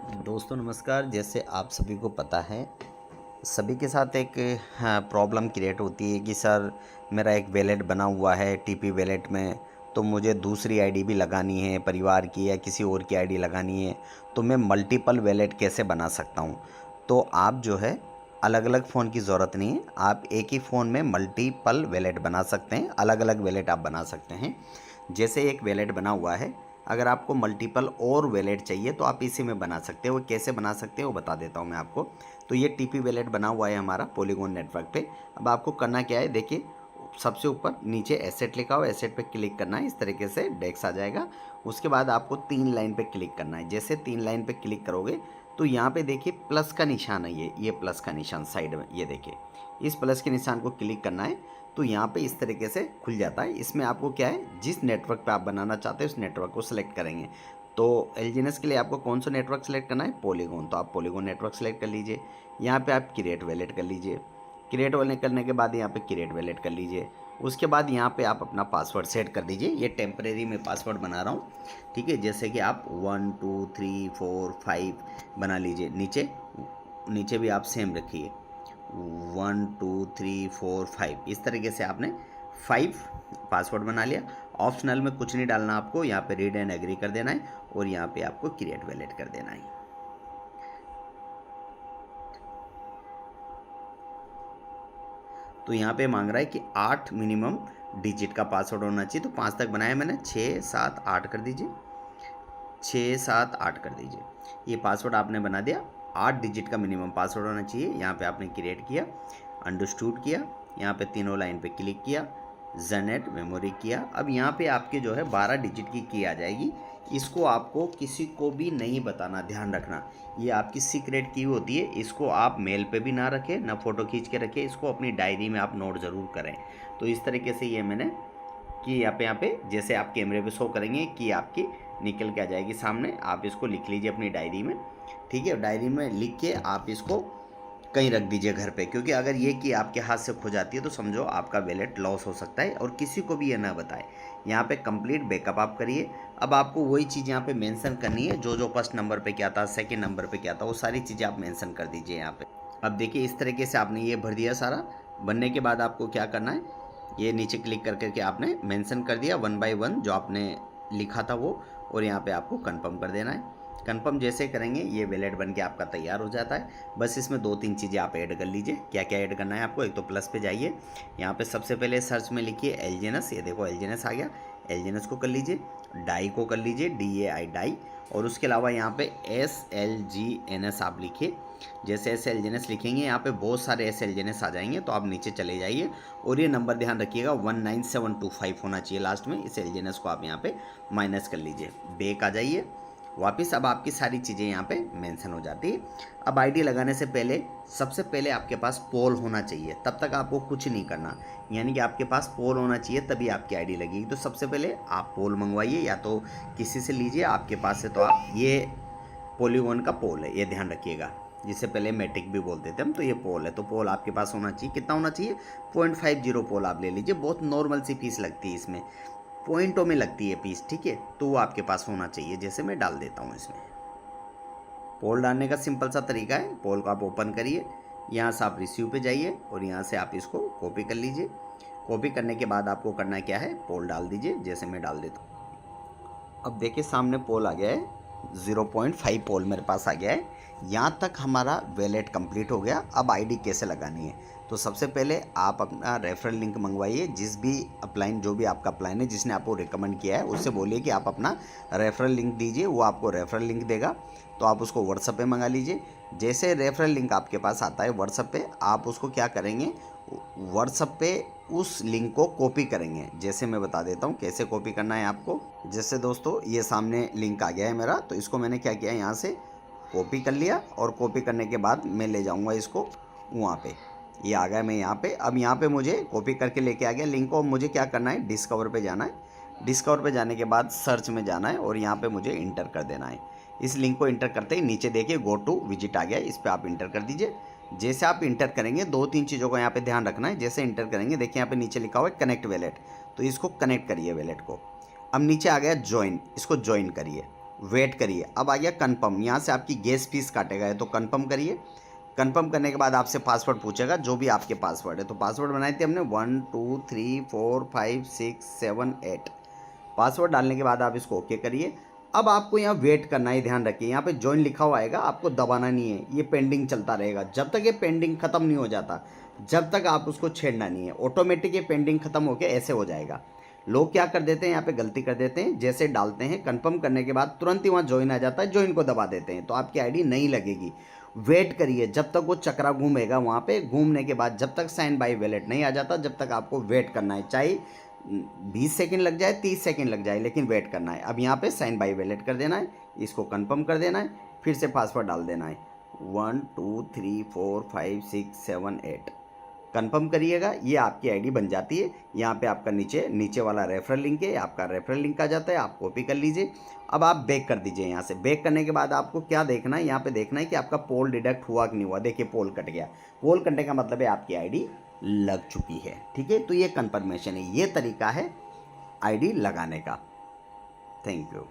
दोस्तों नमस्कार। जैसे आप सभी को पता है, सभी के साथ एक प्रॉब्लम क्रिएट होती है कि सर मेरा एक वैलेट बना हुआ है टीपी वैलेट में, तो मुझे दूसरी आईडी भी लगानी है, परिवार की या किसी और की आईडी लगानी है, तो मैं मल्टीपल वैलेट कैसे बना सकता हूँ। तो आप जो है अलग अलग फ़ोन की ज़रूरत नहीं है, आप एक ही फ़ोन में मल्टीपल वैलेट बना सकते हैं, अलग अलग वैलेट आप बना सकते हैं। जैसे एक वैलेट बना हुआ है, अगर आपको मल्टीपल और वैलेट चाहिए तो आप इसी में बना सकते हो। वो कैसे बना सकते हो वो बता देता हूँ मैं आपको। तो ये टीपी वैलेट बना हुआ है हमारा पॉलीगॉन नेटवर्क पे। अब आपको करना क्या है, देखिए सबसे ऊपर नीचे एसेट लिखा हो, एसेट पे क्लिक करना है, इस तरीके से डेस्क आ जाएगा। उसके बाद आपको 3 लाइन पे क्लिक करना है। जैसे 3 लाइन पे क्लिक करोगे तो यहाँ पे देखिए प्लस का निशान है, ये प्लस का निशान साइड में, ये देखिए इस प्लस के निशान को क्लिक करना है। तो यहाँ पे इस तरीके से खुल जाता है। इसमें आपको क्या है, जिस नेटवर्क पे आप बनाना चाहते हैं उस नेटवर्क को सिलेक्ट करेंगे। तो एलजीएनएस के लिए आपको कौन सा नेटवर्क सेलेक्ट करना है, पॉलीगॉन, तो आप पॉलीगॉन नेटवर्क सेलेक्ट कर लीजिए। यहाँ पे आप क्रिएट वैलेट कर लीजिए। क्रिएट वैलेट करने के बाद यहाँ पे क्रिएट वैलेट कर लीजिए। उसके बाद यहाँ पे आप अपना पासवर्ड सेट कर दीजिए। ये टेम्परेरी में पासवर्ड बना रहा हूँ, ठीक है। जैसे कि आप 1 2 3 4 5 बना लीजिए। नीचे नीचे भी आप सेम रखिए, 1 2 3 4 5, इस तरीके से आपने 5 पासवर्ड बना लिया। ऑप्शनल में कुछ नहीं डालना आपको, यहाँ पे रीड एंड एग्री कर देना है और यहाँ पे आपको क्रिएट वैलेट कर देना है। तो यहाँ पे मांग रहा है कि 8 मिनिमम डिजिट का पासवर्ड होना चाहिए। तो 5 तक बनाया मैंने, 6 7 8 कर दीजिए, 6 7 8 कर दीजिए। ये पासवर्ड आपने बना दिया। 8 डिजिट का मिनिमम पासवर्ड होना चाहिए। यहाँ पे आपने क्रिएट किया, अंडरस्टूड किया, यहाँ पे तीनों लाइन पे क्लिक किया, जनरेट मेमोरी किया। अब यहाँ पे आपके जो है 12 डिजिट की आ जाएगी। इसको आपको किसी को भी नहीं बताना, ध्यान रखना, ये आपकी सीक्रेट की होती है। इसको आप मेल पे भी ना रखें, ना फ़ोटो खींच के रखें, इसको अपनी डायरी में आप नोट ज़रूर करें। तो इस तरीके से ये मैंने कि यहाँ पे जैसे आप कैमरे पे शो करेंगे कि आपकी निकल के आ जाएगी सामने। आप इसको लिख लीजिए अपनी डायरी में, ठीक है। डायरी में लिख के आप इसको कहीं रख दीजिए घर पे, क्योंकि अगर ये कि आपके हाथ से खो जाती है तो समझो आपका वैलेट लॉस हो सकता है, और किसी को भी ये ना बताए। यहाँ पे कंप्लीट बैकअप आप करिए। अब आपको वही चीज़ यहाँ पे मेंशन करनी है, जो जो फर्स्ट नंबर पे क्या था, सेकंड नंबर पे क्या था, वो सारी चीज़ें आप मेंशन कर दीजिए यहाँ पे। अब देखिए इस तरीके से आपने ये भर दिया सारा। बनने के बाद आपको क्या करना है, ये नीचे क्लिक कर करके आपने मेंशन कर दिया 1 बाय 1 जो आपने लिखा था वो, और यहाँ पे आपको कंफर्म कर देना है। कंफर्म जैसे करेंगे ये वैलेट बन के आपका तैयार हो जाता है। बस इसमें 2-3 चीज़ें आप ऐड कर लीजिए। क्या क्या ऐड करना है आपको, एक तो प्लस पे जाइए, यहाँ पे सबसे पहले सर्च में लिखिए एलजीएनएस, ये देखो एलजीएनएस आ गया, एलजीएनएस को कर लीजिए। डाई को कर लीजिए, DAI डाई। और उसके अलावा यहाँ पे SLGNS आप लिखिए। जैसे SLGNS लिखेंगे यहाँ पे बहुत सारे SLGNS आ जाएंगे, तो आप नीचे चले जाइए और ये नंबर ध्यान रखिएगा 19725 होना चाहिए लास्ट में। इस एलजीएनएस को आप यहाँ पे माइनस कर लीजिए, बैक आ जाइए वापस। अब आपकी सारी चीज़ें यहाँ पे मेंशन हो जाती है। अब आईडी लगाने से पहले सबसे पहले आपके पास पोल होना चाहिए, तब तक आपको कुछ नहीं करना। यानी कि आपके पास पोल होना चाहिए तभी आपकी आईडी लगेगी। तो सबसे पहले आप पोल मंगवाइए, या तो किसी से लीजिए, आपके पास है तो आप, ये पॉलीगॉन का पोल है, ये ध्यान रखिएगा, जिसे पहले मैटिक भी बोलते थे हम। तो ये पोल है, तो पोल आपके पास होना चाहिए। कितना होना चाहिए, 0.50 पोल आप ले लीजिए। बहुत नॉर्मल सी फीस लगती है इसमें, पॉइंटों में लगती है फीस, ठीक है। तो वो आपके पास होना चाहिए। जैसे मैं डाल देता हूँ इसमें। पोल डालने का सिंपल सा तरीका है, पोल को आप ओपन करिए, यहाँ से आप रिसीव पे जाइए और यहाँ से आप इसको कॉपी कर लीजिए। कॉपी करने के बाद आपको करना क्या है, पोल डाल दीजिए, जैसे मैं डाल देता हूँ। अब देखिए सामने पोल आ गया है, 0.5 पोल मेरे पास आ गया है। यहाँ तक हमारा वैलेट कंप्लीट हो गया। अब आईडी कैसे लगानी है, तो सबसे पहले आप अपना रेफरल लिंक मंगवाइए। जिस भी अपलाइन, जो भी आपका अपलाइन है जिसने आपको रिकमेंड किया है, उससे बोलिए कि आप अपना रेफरल लिंक दीजिए, वो आपको रेफरल लिंक देगा। तो आप उसको व्हाट्सएप पे मंगा लीजिए। जैसे रेफरल लिंक आपके पास आता है व्हाट्सएप पे, आप उसको क्या करेंगे, व्हाट्सएप पे उस लिंक को कॉपी करेंगे। जैसे मैं बता देता हूँ कैसे कॉपी करना है आपको। जैसे दोस्तों ये सामने लिंक आ गया है मेरा, तो इसको मैंने क्या किया, यहाँ से कॉपी कर लिया, और कॉपी करने के बाद मैं ले जाऊँगा इसको वहाँ पे। ये आ गया मैं यहाँ पे। अब यहाँ पे मुझे कॉपी करके लेके आ गया लिंक को। मुझे क्या करना है, डिस्कवर पे जाना है। डिस्कवर पे जाने के बाद सर्च में जाना है और यहाँ पे मुझे इंटर कर देना है। इस लिंक को इंटर करते ही नीचे देखिए गो टू विजिट आ गया, इस पर आप इंटर कर दीजिए। जैसे आप इंटर करेंगे 2-3 चीज़ों को यहाँ पे ध्यान रखना है। जैसे इंटर करेंगे देखिए यहाँ पे नीचे लिखा हुआ है कनेक्ट वैलेट, तो इसको कनेक्ट करिए वैलेट को। अब नीचे आ गया ज्वाइन, इसको ज्वाइन करिए। वेट करिए। अब आ गया कन्फर्म, यहाँ से आपकी गैस फीस काटेगा है तो कन्फर्म करिए। कन्फर्म करने के बाद आपसे पासवर्ड पूछेगा, जो भी आपके पासवर्ड है। तो पासवर्ड बनाए थे हमने 1 2 3 4 5 6 7 8। पासवर्ड डालने के बाद आप इसको ओके करिए। अब आपको यहाँ वेट करना है, ध्यान रखिए यहाँ पे ज्वाइन लिखा हुआ आएगा, आपको दबाना नहीं है, ये पेंडिंग चलता रहेगा। जब तक ये पेंडिंग खत्म नहीं हो जाता, जब तक आप उसको छेड़ना नहीं है। ऑटोमेटिक ये पेंडिंग खत्म होकर ऐसे हो जाएगा। लोग क्या कर देते हैं, यहाँ पे गलती कर देते हैं, जैसे डालते हैं कंफर्म करने के बाद तुरंत ही वहाँ ज्वाइन आ जाता है, ज्वाइन को दबा देते हैं, तो आपकी आईडी नहीं लगेगी। वेट करिए जब तक वो चक्रा घूमेगा, वहाँ पे घूमने के बाद जब तक साइन बाय वैलेट नहीं आ जाता, जब तक आपको वेट करना है। चाहे 20 सेकंड लग जाए, 30 सेकंड लग जाए, लेकिन वेट करना है। अब यहाँ पे साइन बाय वैलेट कर देना है, इसको कंफर्म कर देना है, फिर से पासवर्ड डाल देना है 1 2 3 4 5 6 7 8। कंफर्म करिएगा, ये आपकी आईडी बन जाती है। यहाँ पे आपका नीचे वाला रेफरल लिंक है, आपका रेफरल लिंक आ जाता है, आप कॉपी कर लीजिए। अब आप बैक कर दीजिए। यहाँ से बैक करने के बाद आपको क्या देखना है, यहाँ पे देखना है कि आपका पोल डिडक्ट हुआ कि नहीं हुआ। देखिए पोल कट गया। पोल कटने का मतलब है आपकी आईडी लग चुकी है। ठीक है, तो ये कंफर्मेशन है, ये तरीका है आईडी लगाने का। Thank you.